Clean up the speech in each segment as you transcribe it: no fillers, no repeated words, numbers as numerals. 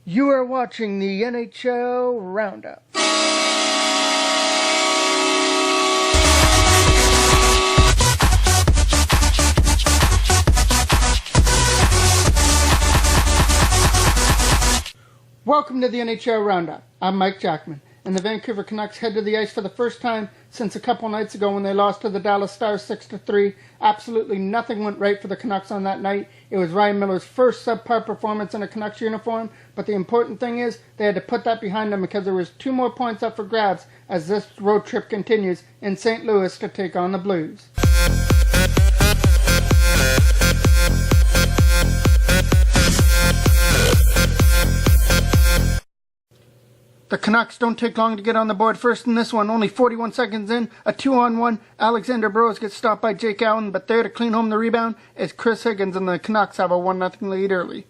You are watching the NHL Roundup. Welcome to the NHL Roundup. I'm Mike Jackman, and the Vancouver Canucks head to the ice for the first time since a couple nights ago when they lost to the Dallas Stars 6-3. Absolutely nothing went right for the Canucks on that night. It was Ryan Miller's first subpar performance in a Canucks uniform, but the important thing is they had to put that behind them because there was 2 more points up for grabs as this road trip continues in St. Louis to take on the Blues. The Canucks don't take long to get on the board first in this one. Only 41 seconds in, a 2-on-1. Alexander Burrows gets stopped by Jake Allen, but there to clean home the rebound is Chris Higgins, and the Canucks have a 1-0 lead early.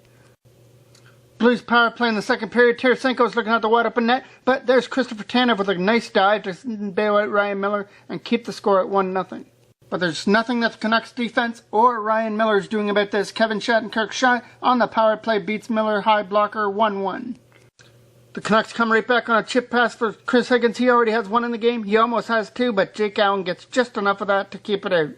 Blues power play in the second period. Tarasenko's looking out the wide open net, but there's Christopher Tanev with a nice dive to bail out Ryan Miller and keep the score at 1-0. But there's nothing that the Canucks defense or Ryan Miller is doing about this. Kevin Shattenkirk's shot on the power play beats Miller high blocker 1-1. The Canucks come right back on a chip pass for Chris Higgins. He already has 1 in the game. He almost has 2, but Jake Allen gets just enough of that to keep it out.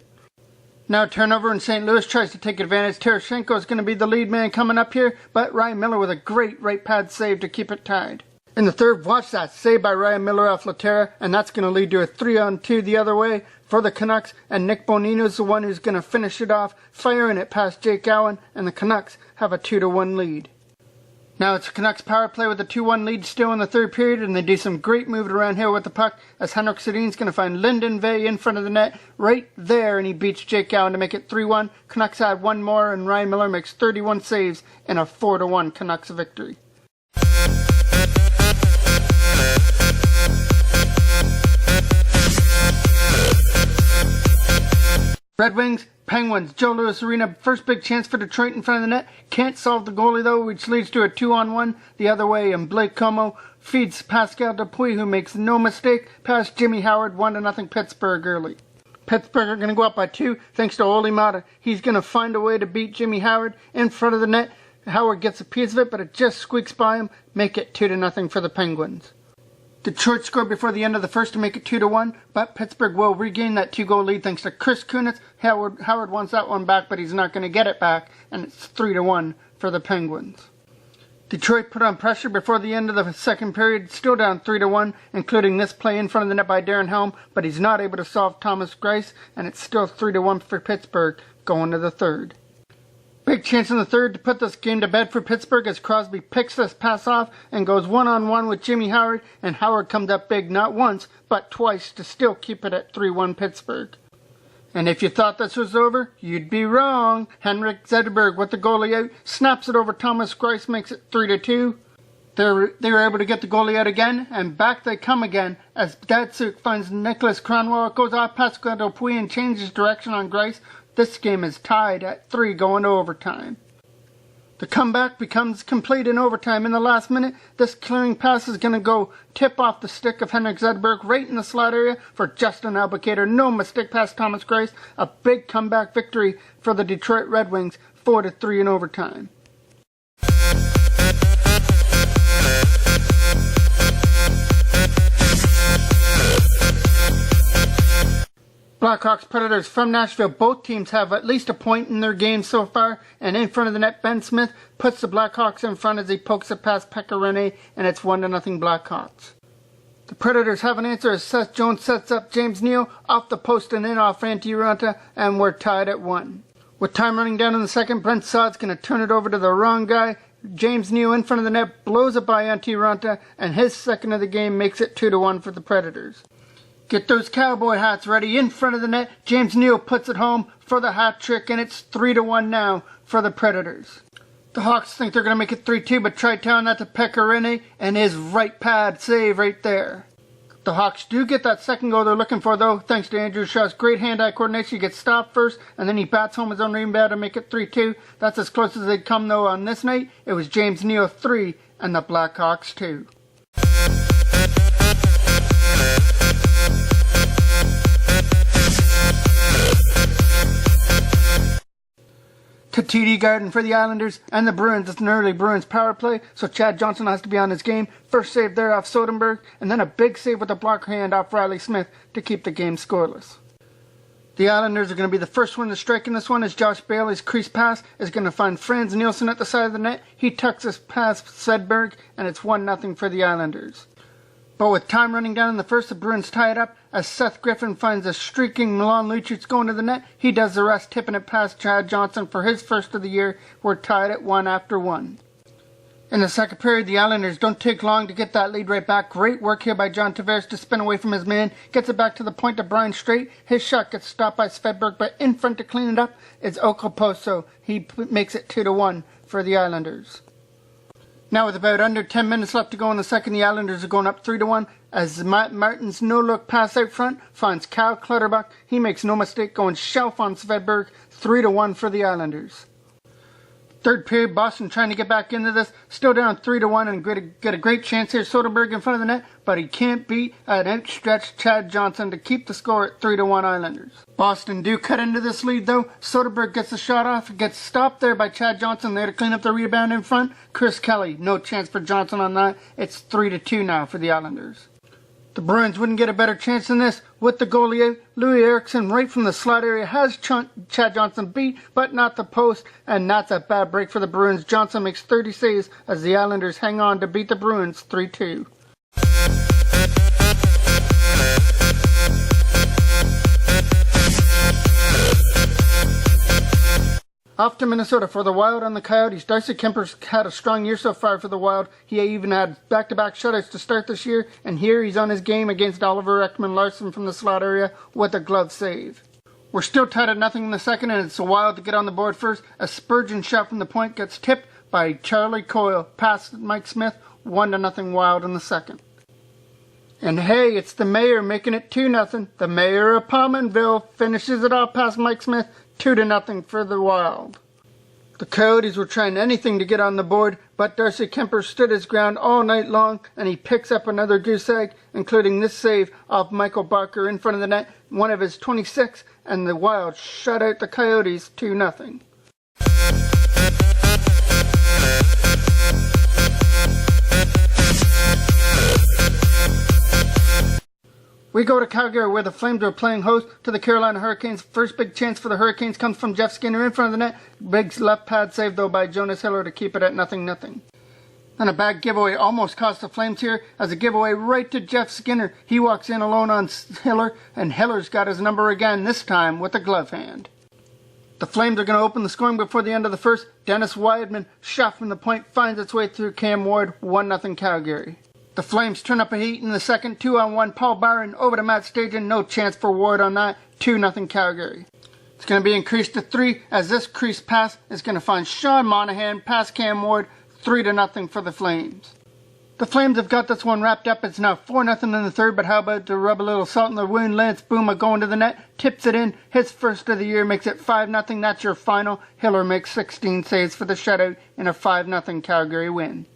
Now turnover in St. Louis tries to take advantage. Tarasenko is going to be the lead man coming up here, but Ryan Miller with a great right pad save to keep it tied. In the third, watch that save by Ryan Miller off Laterra, and that's going to lead to a 3-on-2 the other way for the Canucks, and Nick Bonino's the one who's going to finish it off, firing it past Jake Allen, and the Canucks have a 2-1 lead. Now it's a Canucks power play with a 2-1 lead still in the third period, and they do some great moving around here with the puck as Henrik Sedin's going to find Lyndon Vey in front of the net right there, and he beats Jake Allen to make it 3-1. Canucks add 1 more, and Ryan Miller makes 31 saves in a 4-1 Canucks victory. Red Wings, Penguins, Joe Louis Arena, first big chance for Detroit in front of the net. Can't solve the goalie though, which leads to a 2-on-1 the other way, and Blake Como feeds Pascal Dupuis, who makes no mistake, past Jimmy Howard, 1-0 Pittsburgh early. Pittsburgh are going to go up by 2 thanks to Ole Mata. He's going to find a way to beat Jimmy Howard in front of the net. Howard gets a piece of it, but it just squeaks by him, make it 2-0 for the Penguins. Detroit scored before the end of the first to make it 2-1, but Pittsburgh will regain that 2-goal lead thanks to Chris Kunitz. Howard wants that one back, but he's not going to get it back, and it's 3-1 for the Penguins. Detroit put on pressure before the end of the second period, still down 3-1, including this play in front of the net by Darren Helm, but he's not able to solve Thomas Greiss, and it's still 3-1 for Pittsburgh going to the third. Big chance in the third to put this game to bed for Pittsburgh as Crosby picks this pass off and goes 1-on-1 with Jimmy Howard, and Howard comes up big not once, but twice to still keep it at 3-1 Pittsburgh. And if you thought this was over, you'd be wrong. Henrik Zetterberg with the goalie out, snaps it over Thomas Greiss, makes it 3-2. They were able to get the goalie out again, and back they come again as Datsuk finds Nicholas Cronwell. It goes off Pascal Dupuis and changes direction on Greiss. This game is tied at 3 going to overtime. The comeback becomes complete in overtime. In the last minute, this clearing pass is going to go tip off the stick of Henrik Zetterberg right in the slot area for Justin Albuquerque. No mistake past Thomas Greiss. A big comeback victory for the Detroit Red Wings, 4-3 in overtime. Blackhawks Predators from Nashville. Both teams have at least a point in their game so far, and in front of the net, Ben Smith puts the Blackhawks in front as he pokes it past Pekka Rinne, and it's 1-0 Blackhawks. The Predators have an answer as Seth Jones sets up James Neal off the post and in off Antti Raanta, and we're tied at 1. With time running down in the second, Brent Saad's going to turn it over to the wrong guy. James Neal in front of the net blows it by Antti Raanta, and his second of the game makes it 2-1 for the Predators. Get those cowboy hats ready in front of the net. James Neal puts it home for the hat trick, and it's 3-1 now for the Predators. The Hawks think they're going to make it 3-2, but try telling that to Pekka Rinne, and his right pad save right there. The Hawks do get that second goal they're looking for, though, thanks to Andrew Shaw's great hand-eye coordination. He gets stopped first, and then he bats home his own rebound to make it 3-2. That's as close as they'd come, though, on this night. It was James Neal 3 and the Blackhawks 2. to TD Garden for the Islanders and the Bruins. It's an early Bruins power play, so Chad Johnson has to be on his game. First save there off Soderberg, and then a big save with a blocker hand off Riley Smith to keep the game scoreless. The Islanders are going to be the first one to strike in this one, as Josh Bailey's crease pass is going to find Franz Nielsen at the side of the net. He tucks his past Sedberg, and it's 1-0 for the Islanders. But with time running down in the first, the Bruins tie it up as Seth Griffin finds a streaking Milan Lucic going to the net. He does the rest, tipping it past Chad Johnson for his first of the year. We're tied at 1-1. In the second period, the Islanders don't take long to get that lead right back. Great work here by John Tavares to spin away from his man. Gets it back to the point to Brian Straight. His shot gets stopped by Svedberg, but in front to clean it up is Okaposo. He makes it 2-1 for the Islanders. Now with about under 10 minutes left to go in the second, the Islanders are going up 3-1 as Matt Martin's no-look pass out front finds Cal Clutterbuck. He makes no mistake going shelf on Svedberg. 3-1 for the Islanders. Third period, Boston trying to get back into this, still down 3-1 and get a great chance here. Soderberg in front of the net, but he can't beat an outstretched Chad Johnson to keep the score at 3-1 Islanders. Boston do cut into this lead though. Soderberg gets the shot off, gets stopped there by Chad Johnson there to clean up the rebound in front. Chris Kelly, no chance for Johnson on that. It's 3-2 now for the Islanders. The Bruins wouldn't get a better chance than this. With the goalie out, Louis Eriksson right from the slot area has Chad Johnson beat, but not the post, and that's a bad break for the Bruins. Johnson makes 30 saves as the Islanders hang on to beat the Bruins 3-2. Off to Minnesota for the Wild on the Coyotes. Darcy Kemper's had a strong year so far for the Wild. He even had back-to-back shutouts to start this year, and here he's on his game against Oliver Ekman-Larsson from the slot area with a glove save. We're still tied at 0 in the second, and it's the Wild to get on the board first. A Spurgeon shot from the point gets tipped by Charlie Coyle past Mike Smith. 1-0 Wild in the second. And hey, it's the mayor making it 2-0. The mayor of Pominville finishes it off past Mike Smith. 2-0 for the Wild. The Coyotes were trying anything to get on the board, but Darcy Kemper stood his ground all night long, and he picks up another goose egg, including this save off Michael Barker in front of the net, one of his 26, and the Wild shut out the Coyotes 2-0. We go to Calgary where the Flames are playing host to the Carolina Hurricanes. First big chance for the Hurricanes comes from Jeff Skinner in front of the net. Big left pad save though by Jonas Hiller to keep it at 0-0. And a bad giveaway almost cost the Flames here as a giveaway right to Jeff Skinner. He walks in alone on Hiller, and Hiller's got his number again, this time with a glove hand. The Flames are going to open the scoring before the end of the first. Dennis Wideman, shot from the point, finds its way through Cam Ward. 1-0 Calgary. The Flames turn up a heat in the second, 2-on-1. Paul Byron over to Matt Stajan. No chance for Ward on that. 2-0 Calgary. It's going to be increased to 3 as this crease pass is going to find Sean Monahan past Cam Ward. 3-0 for the Flames. The Flames have got this one wrapped up. It's now 4-0 in the third, but how about to rub a little salt in the wound? Lance Bouma going to the net, tips it in. His first of the year makes it 5-0. That's your final. Hiller makes 16 saves for the shutout in a 5-0 Calgary win.